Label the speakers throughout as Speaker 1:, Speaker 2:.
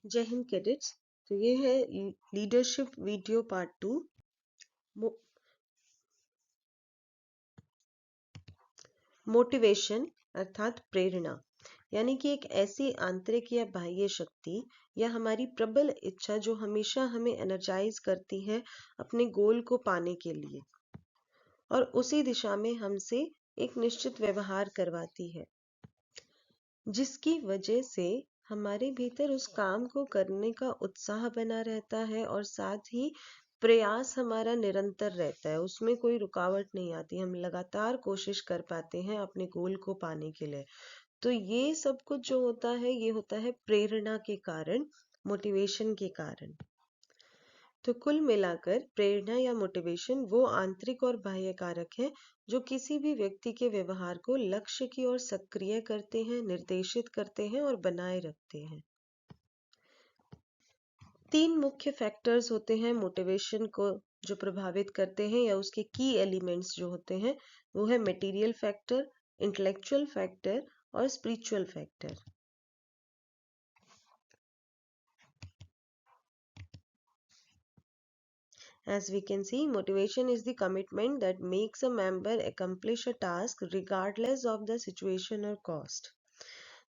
Speaker 1: जय हिंद कैडेट्स। तो ये है लीडरशिप वीडियो पार्ट 2। मोटिवेशन अर्थात प्रेरणा, यानी कि एक ऐसी आंतरिक या बाह्य शक्ति या हमारी प्रबल इच्छा जो हमेशा हमें एनर्जाइज करती है अपने गोल को पाने के लिए और उसी दिशा में हमसे एक निश्चित व्यवहार करवाती है, जिसकी वजह से हमारे भीतर उस काम को करने का उत्साह बना रहता है और साथ ही प्रयास हमारा निरंतर रहता है, उसमें कोई रुकावट नहीं आती, हम लगातार कोशिश कर पाते हैं अपने गोल को पाने के लिए। तो ये सब कुछ जो होता है ये होता है प्रेरणा के कारण, मोटिवेशन के कारण। तो कुल मिलाकर प्रेरणा या मोटिवेशन वो आंतरिक और बाह्य कारक हैं जो किसी भी व्यक्ति के व्यवहार को लक्ष्य की ओर सक्रिय करते हैं, निर्देशित करते हैं और बनाए रखते हैं। 3 मुख्य फैक्टर्स होते हैं मोटिवेशन को जो प्रभावित करते हैं या उसके की एलिमेंट्स जो होते हैं, वो है मटेरियल फैक्टर, इंटेलेक्चुअल फैक्टर और spiritual factor. As we can see, motivation is the commitment that makes a member accomplish a task regardless of the situation or cost.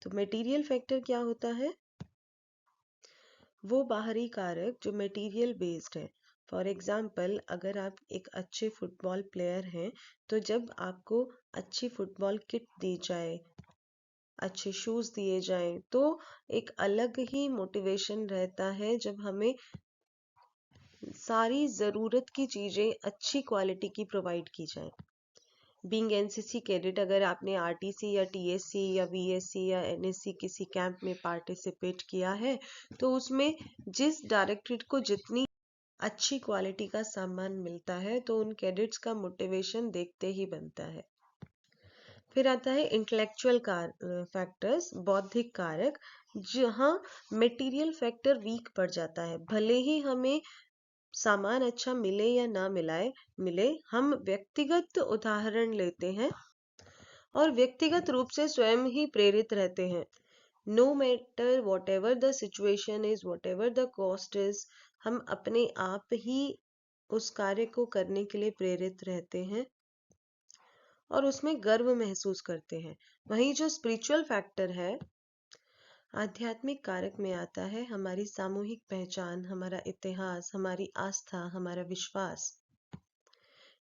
Speaker 1: तो मटेरियल फैक्टर क्या होता है? वो बाहरी कारक जो मटेरियल बेस्ड है। फॉर एग्जाम्पल, अगर आप एक अच्छे फुटबॉल प्लेयर हैं तो जब आपको अच्छी फुटबॉल किट दी जाए, अच्छे शूज दिए जाएं, तो एक अलग ही मोटिवेशन रहता है जब हमें सारी ज़रूरत की चीज़ें अच्छी क्वालिटी की प्रोवाइड की जाए। बीइंग एनसीसी कैडेट, अगर आपने आरटीसी या टीएससी या वीएससी या एनएससी किसी कैंप में पार्टिसिपेट किया है तो उसमें जिस डायरेक्टरेट को जितनी अच्छी क्वालिटी का सामान मिलता है तो उन कैडेट्स का मोटिवेशन देखते ही बनता है। फिर आता है इंटेलेक्चुअल फैक्टर्स, बौद्धिक कारक, जहाँ मटेरियल फैक्टर वीक पड़ जाता है। भले ही हमें सामान अच्छा मिले या ना मिले, हम व्यक्तिगत उदाहरण लेते हैं और व्यक्तिगत रूप से स्वयं ही प्रेरित रहते हैं। No matter whatever the situation is, whatever the cost is, हम अपने आप ही उस कार्य को करने के लिए प्रेरित रहते हैं और उसमें गर्व महसूस करते हैं। वहीं जो स्पिरिचुअल फैक्टर है, आध्यात्मिक कारक में आता है हमारी सामूहिक पहचान, हमारा इतिहास, हमारी आस्था, हमारा विश्वास,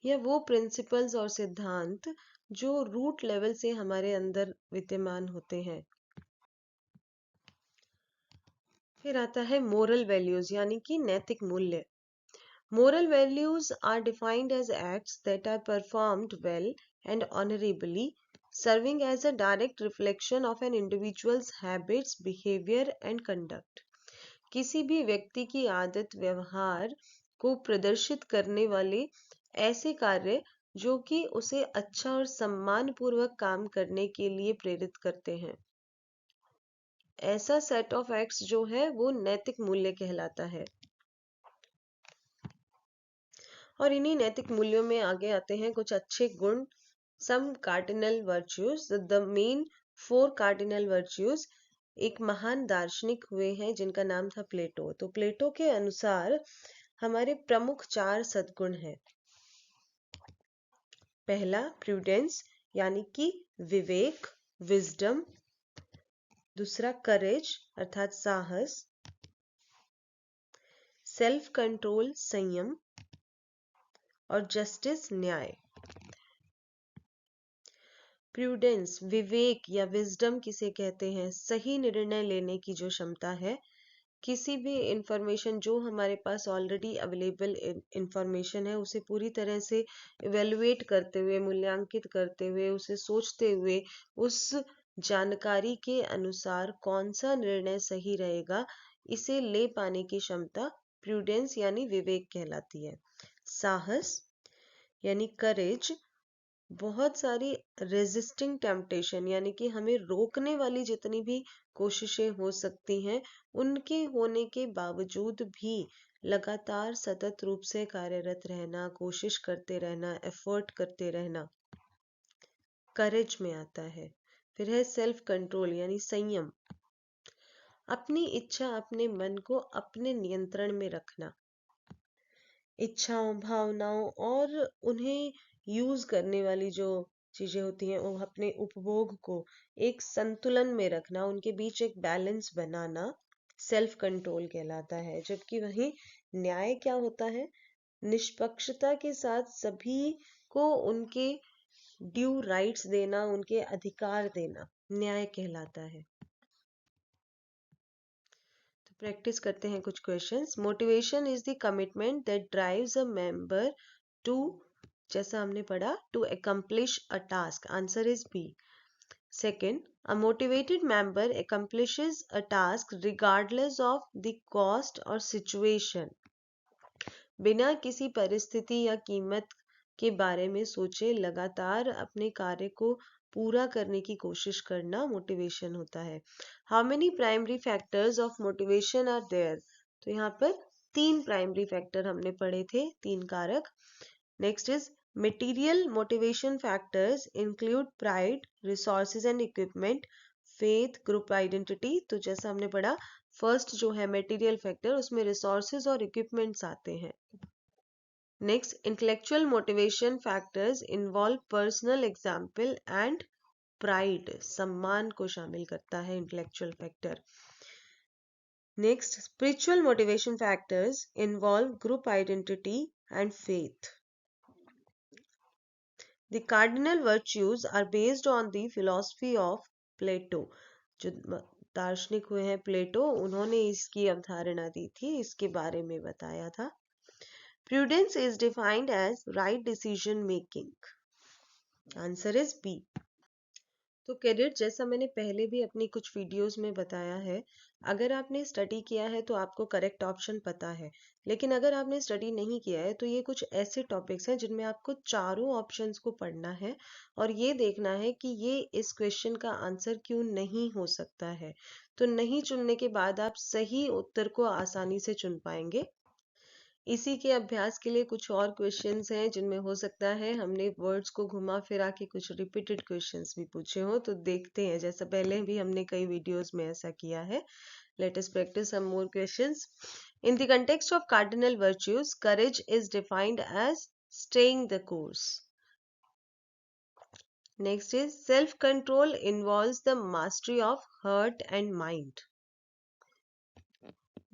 Speaker 1: या वो प्रिंसिपल्स और सिद्धांत जो रूट लेवल से हमारे अंदर विद्यमान होते हैं। फिर आता है मोरल वैल्यूज, यानी कि नैतिक मूल्य। Moral values are defined as acts that are performed well and honourably, serving as a direct reflection of an individual's habits, behavior and conduct. किसी भी व्यक्ति की आदत व्यवहार को प्रदर्शित करने वाले ऐसे कार्य जो कि उसे अच्छा और सम्मान पूर्वक काम करने के लिए प्रेरित करते हैं, ऐसा सेट ऑफ एक्ट्स जो है वो नैतिक मूल्य कहलाता है। और इन्हीं नैतिक मूल्यों में आगे आते हैं कुछ अच्छे गुण, some cardinal virtues, the main 4 cardinal virtues. एक महान दार्शनिक हुए हैं जिनका नाम था प्लेटो। तो प्लेटो के अनुसार हमारे प्रमुख 4 सद्गुण हैं। पहला प्रूडेंस, यानी कि विवेक, विजडम। दूसरा करेज अर्थात साहस, सेल्फ कंट्रोल संयम और जस्टिस न्याय। प्रूडेंस, विवेक या विजडम किसे कहते हैं? सही निर्णय लेने की जो क्षमता है, किसी भी इंफॉर्मेशन जो हमारे पास ऑलरेडी अवेलेबल इंफॉर्मेशन है उसे पूरी तरह से इवेलुएट करते हुए, मूल्यांकित करते हुए, उसे सोचते हुए उस जानकारी के अनुसार कौन सा निर्णय सही रहेगा, इसे ले पाने की क्षमता प्रूडेंस यानी विवेक कहलाती है। साहस यानी करेज, बहुत सारी रेजिस्टिंग टेम्पटेशन, यानी कि हमें रोकने वाली जितनी भी कोशिशें हो सकती हैं उनके होने के बावजूद भी लगातार सतत रूप से कार्यरत रहना, कोशिश करते रहना, एफर्ट करते रहना, करेज में आता है। फिर है सेल्फ कंट्रोल यानी संयम। अपनी इच्छा, अपने मन को अपने नियंत्रण में रखना, इच्छाओं, भावनाओं और उन्हें यूज करने वाली जो चीजें होती हैं, वो अपने उपभोग को एक संतुलन में रखना, उनके बीच एक बैलेंस बनाना सेल्फ कंट्रोल कहलाता है। जबकि वहीं न्याय क्या होता है? निष्पक्षता के साथ सभी को उनके ड्यू राइट्स देना, उनके अधिकार देना न्याय कहलाता है। तो प्रैक्टिस करते हैं कुछ questions. Motivation is the commitment that drives a member to, जैसा हमने पढ़ा, to accomplish a task. Answer is B. Second, a motivated member accomplishes a task regardless of the cost or situation. बिना किसी परिस्थिति या कीमत के बारे में सोचे लगातार अपने कार्य को पूरा करने की कोशिश करना मोटिवेशन होता है। How many primary factors of motivation are there? तो यहाँ पर 3 प्राइमरी फैक्टर हमने पढ़े थे, 3 कारक। Next is material motivation factors include pride, resources and equipment, faith, group identity. तो जैसा हमने पढ़ा, फर्स्ट जो है मटेरियल फैक्टर, उसमें रिसोर्सेज और इक्विपमेंट्स आते हैं। Next, intellectual motivation factors involve personal example and pride, सम्मान को शामिल करता है intellectual factor. Next, spiritual motivation factors involve group identity and faith. The cardinal virtues are based on the philosophy of Plato. जो दार्शनिक हुए हैं प्लेटो, उन्होंने इसकी अवधारणा दी थी, इसके बारे में बताया था। Prudence is defined as right decision making. Answer is B. तो कैडेट, जैसा मैंने पहले भी अपनी कुछ वीडियोस में बताया है, अगर आपने स्टडी किया है तो आपको करेक्ट ऑप्शन पता है, लेकिन अगर आपने स्टडी नहीं किया है तो ये कुछ ऐसे टॉपिक्स हैं जिनमें आपको चारों ऑप्शंस को पढ़ना है और ये देखना है कि ये इस क्वेश्चन का आंसर क्यों नहीं हो सकता है। तो नहीं चुनने के बाद आप सही उत्तर को आसानी से चुन पाएंगे। इसी के अभ्यास के लिए कुछ और क्वेश्चंस हैं जिनमें हो सकता है हमने वर्ड्स को घुमा फिरा के कुछ रिपीटेड क्वेश्चंस भी पूछे हो, तो देखते हैं, जैसा पहले भी हमने कई वीडियोस में ऐसा किया है। Let us practice some more questions. In the context of cardinal virtues, courage is defined as staying the course. Next is self control involves the mastery of heart and mind.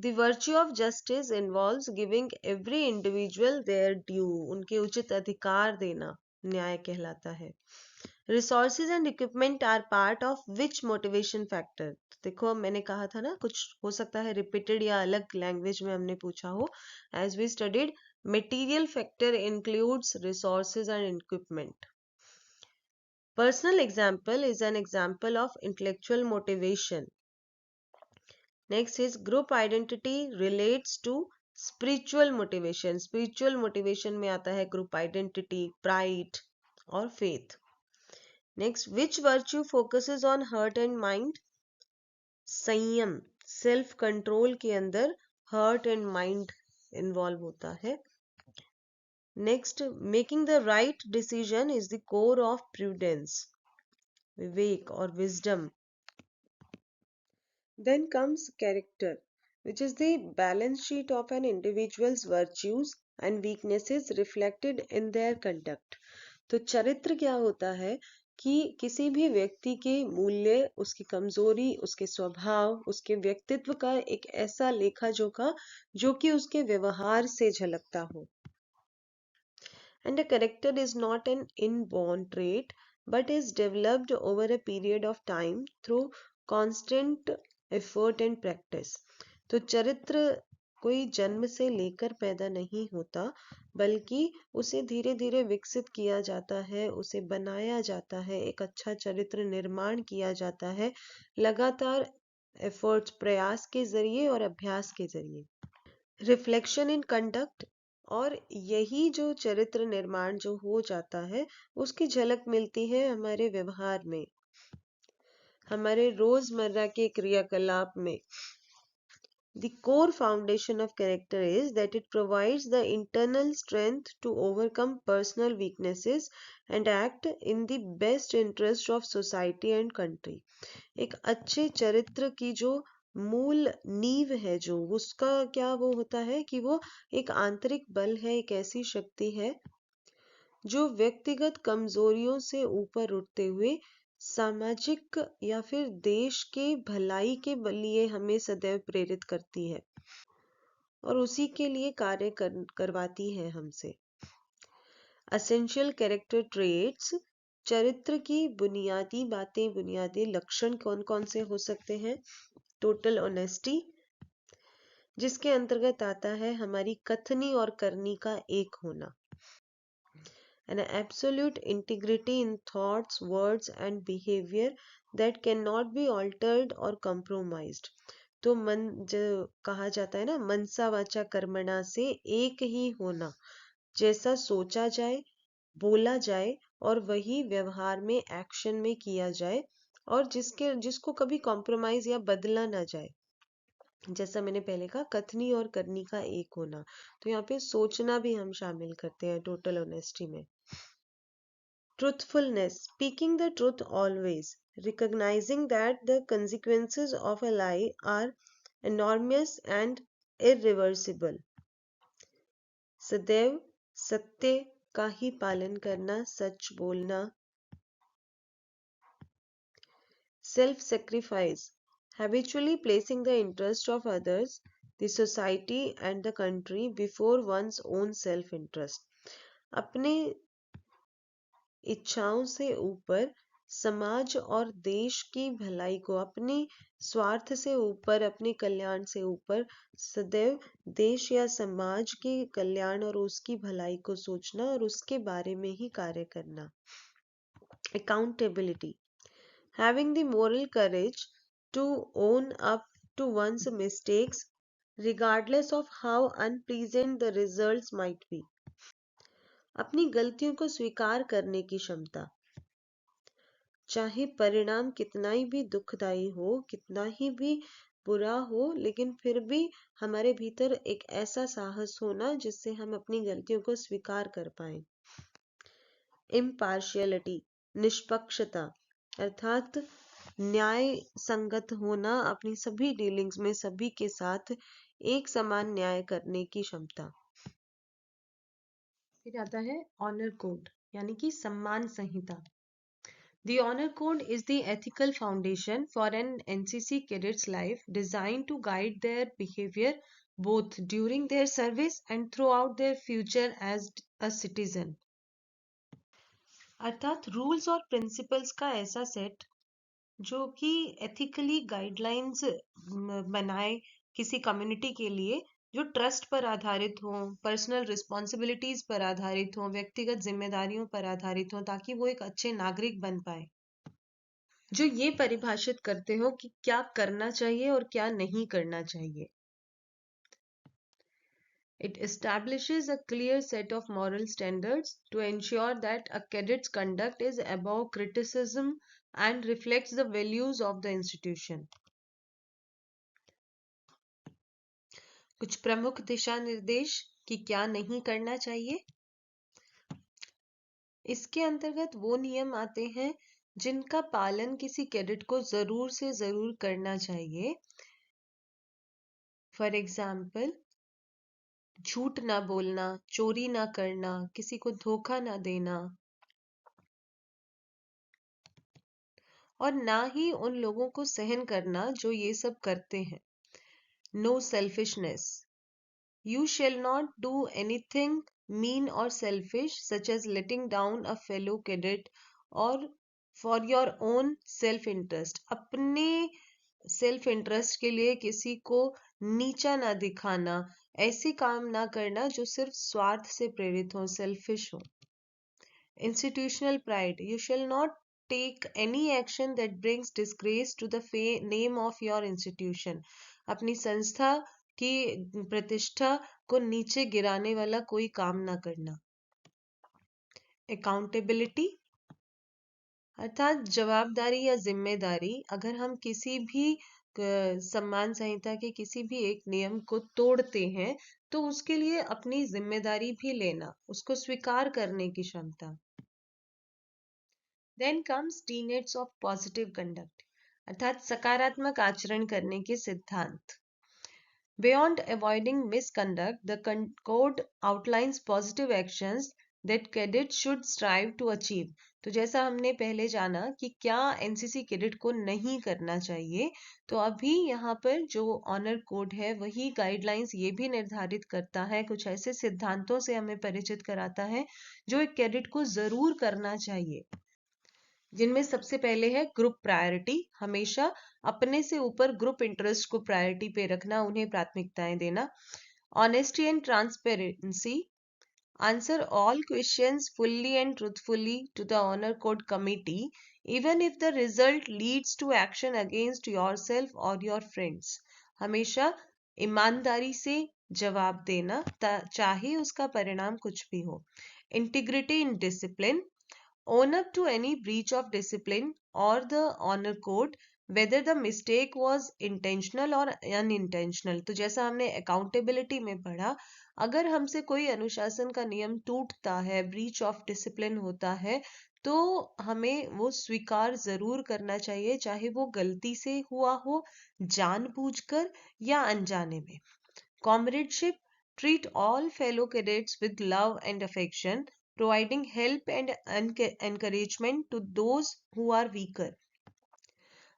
Speaker 1: The virtue of justice involves giving every individual their due. उनके उचित अधिकार देना न्याय कहलाता है। Resources and equipment are part of which motivation factor? देखो, मैंने कहा था ना, कुछ हो सकता है रिपीटेड या अलग लैंग्वेज में हमने पूछा हो। As we studied, material factor includes resources and equipment. Personal example is an example of intellectual motivation. Next is group identity relates to spiritual motivation. Spiritual motivation में आता है group identity, pride और faith. Next, which virtue focuses on heart and mind? संयम, self control के अंदर heart and mind involve होता है. Next, making the right decision is the core of prudence, विवेक और wisdom. Then comes character, which is the balance sheet of an individual's virtues and weaknesses reflected in their conduct. तो चरित्र क्या होता है कि किसी भी व्यक्ति के मूल्य, उसकी कमजोरी, उसके स्वभाव, उसके व्यक्तित्व का एक ऐसा लेखा जोखा जो कि उसके व्यवहार से झलकता हो। And a character is not an inborn trait but is developed over a period of time through constant effort and practice. तो चरित्र कोई जन्म से लेकर पैदा नहीं होता, बल्कि उसे धीरे धीरे विकसित किया जाता है, उसे बनाया जाता है, एक अच्छा चरित्र निर्माण किया जाता है लगातार एफर्ट्स, प्रयास के जरिए और अभ्यास के जरिए। रिफ्लेक्शन इन कंडक्ट, और यही जो चरित्र निर्माण जो हो जाता है उसकी झलक मिलती है हमारे व्यवहार में, हमारे रोजमर्रा के क्रियाकलाप में। The core foundation of character is that it provides the internal strength to overcome personal weaknesses and act in the best interest of society and country. एक अच्छे चरित्र की जो मूल नींव है जो उसका क्या वो होता है कि वो एक आंतरिक बल है, एक ऐसी शक्ति है जो व्यक्तिगत कमजोरियों से ऊपर उठते हुए सामाजिक या फिर देश के भलाई के लिए हमें सदैव प्रेरित करती है और उसी के लिए कार्य करवाती है हमसे। असेंशियल कैरेक्टर ट्रेट्स, चरित्र की बुनियादी बातें, बुनियादी लक्षण कौन कौन से हो सकते हैं? टोटल ऑनेस्टी, जिसके अंतर्गत आता है हमारी कथनी और करनी का एक होना। An absolute integrity in thoughts, words and behavior that cannot be altered or compromised. तो मन जो कहा जाता है ना, मनसा वाचा कर्मणा से एक ही होना, जैसा सोचा जाए, बोला जाए और वही व्यवहार में, एक्शन में किया जाए और जिसको कभी कॉम्प्रोमाइज या बदला ना जाए। जैसा मैंने पहले कहा, कथनी और करनी का एक होना, तो यहाँ पे सोचना भी हम शामिल करते हैं टोटल ऑनेस्टी में। Truthfulness, speaking the truth always, recognizing that the consequences of a lie are enormous and irreversible. सदैव सत्य का ही पालन करना, सच बोलना। Self-sacrifice, habitually placing the interest of others, the society and the country before one's own self-interest. अपने इच्छाओं से ऊपर समाज और देश की भलाई को, अपने स्वार्थ से ऊपर, अपने कल्याण से ऊपर सदैव देश या समाज के कल्याण और उसकी भलाई को सोचना और उसके बारे में ही कार्य करना। Accountability, having the moral courage to own up to one's mistakes regardless of how unpleasant the results might be. अपनी गलतियों को स्वीकार करने की क्षमता, चाहे परिणाम कितना ही भी दुखदाई हो, कितना ही भी बुरा हो, लेकिन फिर भी हमारे भीतर एक ऐसा साहस होना जिससे हम अपनी गलतियों को स्वीकार कर पाए। इम्पार्शियलिटी, निष्पक्षता, अर्थात न्याय संगत होना, अपनी सभी डीलिंग्स में सभी के साथ एक समान न्याय करने की क्षमता। फिर आता है ऑनर कोड, यानी कि सम्मान संहिता। The honor code is the ethical foundation for an NCC cadet's life, designed to guide their behavior both during their service and throughout their future as a citizen. अर्थात रूल्स और principles का ऐसा set जो कि ethically guidelines बनाए किसी community के लिए, जो ट्रस्ट पर आधारित हो, पर्सनल रिस्पॉन्सिबिलिटीज पर आधारित हो, व्यक्तिगत जिम्मेदारियों पर आधारित हो, ताकि वो एक अच्छे नागरिक बन पाए, जो ये परिभाषित करते हो कि क्या करना चाहिए और क्या नहीं करना चाहिए। It establishes a clear set of moral standards to ensure that a cadet's conduct is above criticism and reflects the values of the institution. कुछ प्रमुख दिशा निर्देश कि क्या नहीं करना चाहिए। इसके अंतर्गत वो नियम आते हैं जिनका पालन किसी कैडेट को जरूर से जरूर करना चाहिए। फॉर एग्जाम्पल, झूठ ना बोलना, चोरी ना करना, किसी को धोखा ना देना, और ना ही उन लोगों को सहन करना जो ये सब करते हैं। No selfishness, you shall not do anything mean or selfish, such as letting down a fellow cadet or for your own self interest. अपने सेल्फ इंटरेस्ट के लिए किसी को नीचा ना दिखाना, ऐसे काम ना करना जो सिर्फ स्वार्थ से प्रेरित हो, सेल्फिश हो। Institutional pride, you shall not take any action that brings disgrace to the name of your institution. अपनी संस्था की प्रतिष्ठा को नीचे गिराने वाला कोई काम ना करना। अकाउंटेबिलिटी, अर्थात जवाबदारी या जिम्मेदारी। अगर हम किसी भी सम्मान संहिता के किसी भी एक नियम को तोड़ते हैं तो उसके लिए अपनी जिम्मेदारी भी लेना, उसको स्वीकार करने की क्षमता। Then comes tenets of positive conduct. अर्थात सकारात्मक आचरण करने के सिद्धांत। Beyond avoiding misconduct, the code outlines positive actions that cadets should strive to achieve. तो जैसा हमने पहले जाना कि क्या एनसीसी कैडेट को नहीं करना चाहिए, तो अभी यहाँ पर जो ऑनर कोड है वही गाइडलाइंस ये भी निर्धारित करता है, कुछ ऐसे सिद्धांतों से हमें परिचित कराता है जो एक कैडेट को जरूर करना चाहिए, जिनमें सबसे पहले है ग्रुप प्रायोरिटी। हमेशा अपने से ऊपर ग्रुप इंटरेस्ट को प्रायोरिटी पे रखना, उन्हें प्राथमिकताएं देना। Honesty and transparency, answer all questions fully and truthfully to the honour code committee even if the result leads to action against yourself और योर फ्रेंड्स। हमेशा ईमानदारी से जवाब देना, चाहे उसका परिणाम कुछ भी हो। Integrity in discipline, own up to any breach of discipline or the honor code whether the mistake was intentional or unintentional। तो जैसा हमने अकाउंटेबिलिटी में पढ़ा, अगर हमसे कोई अनुशासन का नियम टूटता है, ब्रीच ऑफ डिसिप्लिन होता है, तो हमें वो स्वीकार जरूर करना चाहिए, चाहे वो गलती से हुआ हो, जानबूझकर या अनजाने में। Comradeship, treat all fellow cadets with love and affection, providing help and encouragement to those who are weaker।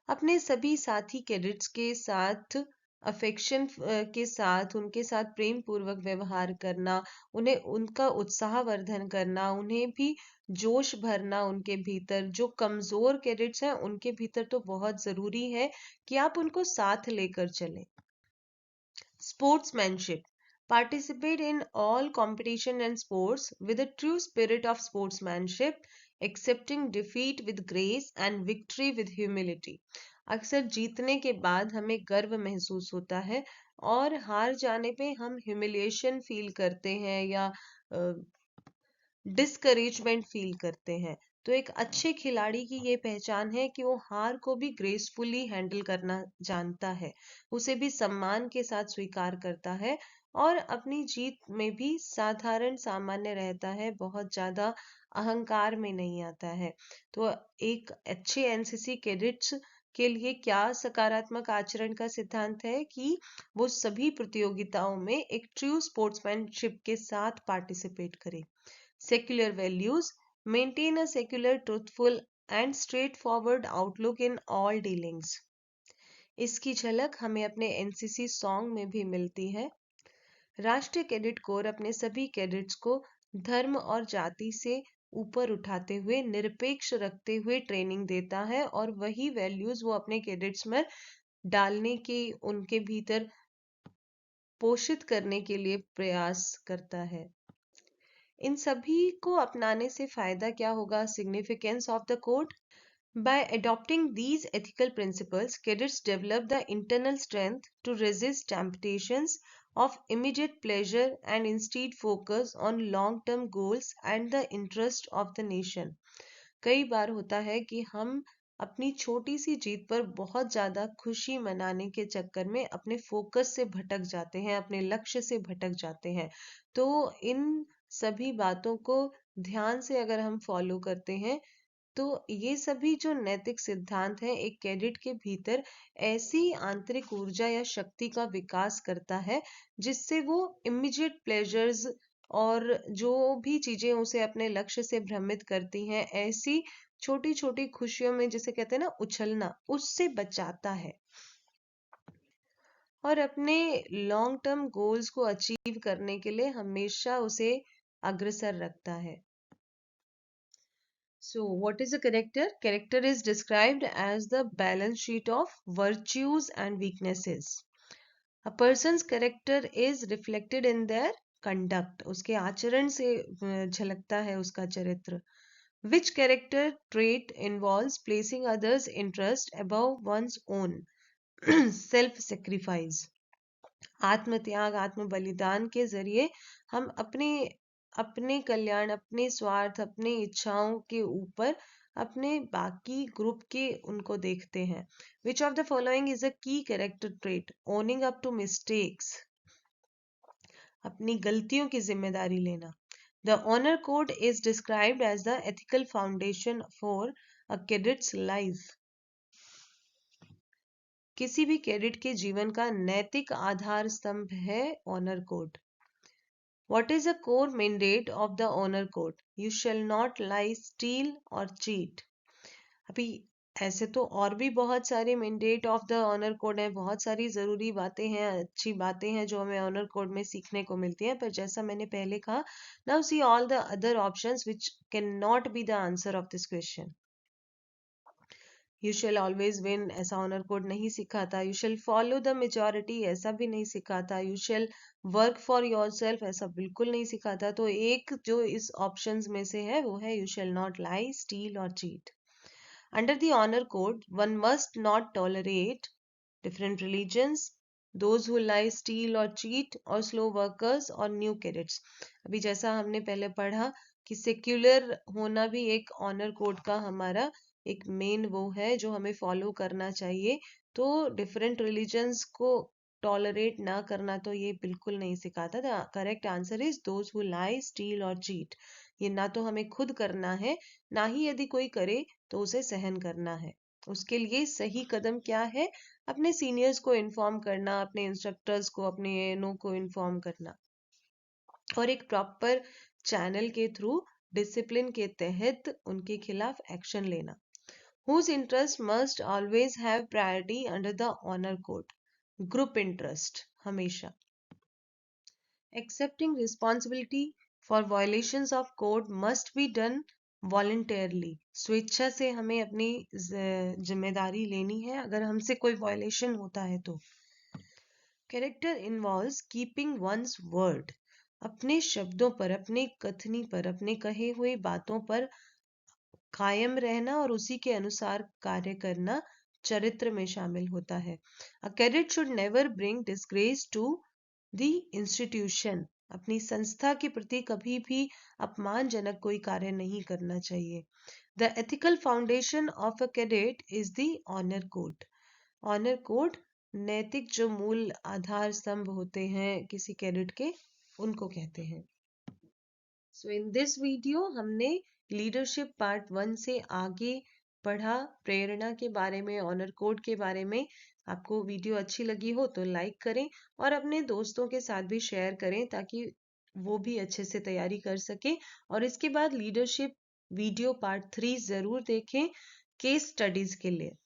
Speaker 1: अपने सभी साथी कैडेट्स के साथ अफेक्शन के साथ, उनके साथ प्रेम पूर्वक व्यवहार करना, उन्हें उनका उत्साहवर्धन करना, उन्हें भी जोश भरना उनके भीतर। जो कमजोर कैडेट्स हैं उनके भीतर तो बहुत जरूरी है कि आप उनको साथ लेकर चलें। Sportsmanship, participate in all competition and sports with a true spirit of sportsmanship, accepting defeat with grace and victory with humility। अक्सर जीतने के बाद हमें गर्व महसूस होता है और हार जाने पे हम ह्यूमिलिएशन फील करते हैं या डिस्करेजमेंट फील करते हैं। तो एक अच्छे खिलाड़ी की ये पहचान है कि वो हार को भी ग्रेसफुली हैंडल करना जानता है, उसे भी सम्मान के साथ स्वीकार करता है और अपनी जीत में भी साधारण सामान्य रहता है, बहुत ज्यादा अहंकार में नहीं आता है। तो एक अच्छे एनसीसी कैडेट्स के लिए क्या सकारात्मक आचरण का सिद्धांत है कि वो सभी प्रतियोगिताओं में एक ट्रू स्पोर्ट्समैनशिप के साथ पार्टिसिपेट करे। Secular values, maintain a secular, truthful and straightforward outlook in all dealings। इसकी झलक हमें अपने एनसीसी सॉन्ग में भी मिलती है। राष्ट्रीय कैडेट कोर अपने सभी कैडेट्स को धर्म और जाति से ऊपर उठाते हुए, निरपेक्ष रखते हुए ट्रेनिंग देता है और वही वैल्यूज वो अपने कैडेट्स में डालने के, उनके भीतर पोषित करने के लिए प्रयास करता है। इन सभी को अपनाने से फायदा क्या होगा? Significance of the code, by adopting these ethical principles, cadets develop the internal strength to resist temptations of immediate pleasure and instead focus on long-term goals and the interest of the nation। कई बार होता है कि हम अपनी छोटी सी जीत पर बहुत ज्यादा खुशी मनाने के चक्कर में अपने फोकस से भटक जाते हैं, अपने लक्ष्य से भटक जाते हैं। तो इन सभी बातों को ध्यान से अगर हम फॉलो करते हैं तो ये सभी जो नैतिक सिद्धांत हैं एक कैडेट के भीतर ऐसी आंतरिक ऊर्जा या शक्ति का विकास करता है जिससे वो इमीडिएट प्लेजर्स और जो भी चीजें उसे अपने लक्ष्य से भ्रमित करती हैं, ऐसी छोटी छोटी खुशियों में जिसे कहते हैं ना उछलना, उससे बचाता है और अपने लॉन्ग टर्म गोल्स को अचीव करने के लिए हमेशा उसे अग्रसर रखता है। So, what is a character? Character is described as the balance sheet of virtues and weaknesses. A person's character is reflected in their conduct. उसके आचरण से झलकता है उसका चरित्र। Which character trait involves placing others' interest above one's own? Self-sacrifice. आत्मत्याग, आत्म बलिदान के जरिए हम अपने कल्याण, अपने स्वार्थ, अपने इच्छाओं के ऊपर अपने बाकी ग्रुप के उनको देखते हैं। Which of the following is a key character trait? Owning up to mistakes, अपनी गलतियों की जिम्मेदारी लेना। The honor code is described as the ethical foundation for a cadet's life. किसी भी कैडेट के जीवन का नैतिक आधार स्तंभ है honour code. What is a core mandate of the honor code? You shall not lie, steal or cheat. अभी ऐसे तो और भी बहुत सारे mandate of the honour code है, बहुत सारी जरूरी बातें हैं, अच्छी बातें हैं जो हमें ऑनर कोड में सीखने को मिलती हैं, पर जैसा मैंने पहले कहा, now see all the other options which can not be the answer of this question. You shell always win, ऐसा ऑनर कोड नहीं सिखाता। You shell follow the majority, ऐसा भी नहीं सिखाता। You shell work for your self, ऐसा बिल्कुल नहीं सिखाता। तो एक जो इस ऑप्शंस में से है वो है you shall not lie, steel और cheat. Under the honor code, one must not tolerate different religions, those who lie, steal or cheat, or slow workers or new cadets. अभी जैसा हमने पहले पढ़ा कि सेक्युलर होना भी एक ऑनर कोड का हमारा एक मेन वो है जो हमें फॉलो करना चाहिए। तो डिफरेंट रिलीजन्स को टॉलरेट ना करना तो ये बिल्कुल नहीं सिखाता। The correct answer is those who lie, steel और चीट। ये ना तो हमें खुद करना है, ना ही यदि कोई करे तो उसे सहन करना है। उसके लिए सही कदम क्या है? अपने सीनियर्स को इन्फॉर्म करना, अपने इंस्ट्रक्टर्स को, अपने एएनओ को इन्फॉर्म करना और एक प्रॉपर चैनल के थ्रू डिसिप्लिन के तहत उनके खिलाफ एक्शन लेना। Whose interest must always have priority under the honor code? Group interest हमेशा। Accepting responsibility for violations of code must be done voluntarily. स्वेच्छा से हमें अपनी जिम्मेदारी लेनी है अगर हमसे कोई वायलेशन होता है तो। Character involves keeping one's word. अपने शब्दों पर, अपने कथनी पर, अपने कहे हुए बातों पर कायम रहना और उसी के अनुसार कार्य करना चरित्र में शामिल होता है। A cadet should never bring disgrace to the institution. अपनी संस्था के प्रति कभी भी अपमानजनक कोई कार्य नहीं करना चाहिए। The ethical foundation of a cadet is the honor code. Honour code नैतिक जो मूल आधार स्तंभ होते हैं किसी कैडेट के, उनको कहते हैं। सो इन दिस वीडियो हमने लीडरशिप पार्ट 1 से आगे पढ़ा, प्रेरणा के बारे में, ऑनर कोड के बारे में। आपको वीडियो अच्छी लगी हो तो लाइक करें और अपने दोस्तों के साथ भी शेयर करें ताकि वो भी अच्छे से तैयारी कर सके। और इसके बाद लीडरशिप वीडियो पार्ट 3 जरूर देखें केस स्टडीज के लिए।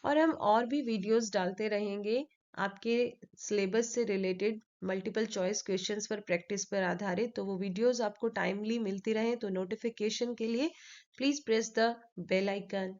Speaker 1: और हम और भी वीडियोस डालते रहेंगे आपके सिलेबस से रिलेटेड मल्टीपल चॉइस क्वेश्चंस पर प्रैक्टिस पर आधारित। तो वो वीडियोस आपको टाइमली मिलती रहे तो नोटिफिकेशन के लिए please press the bell icon.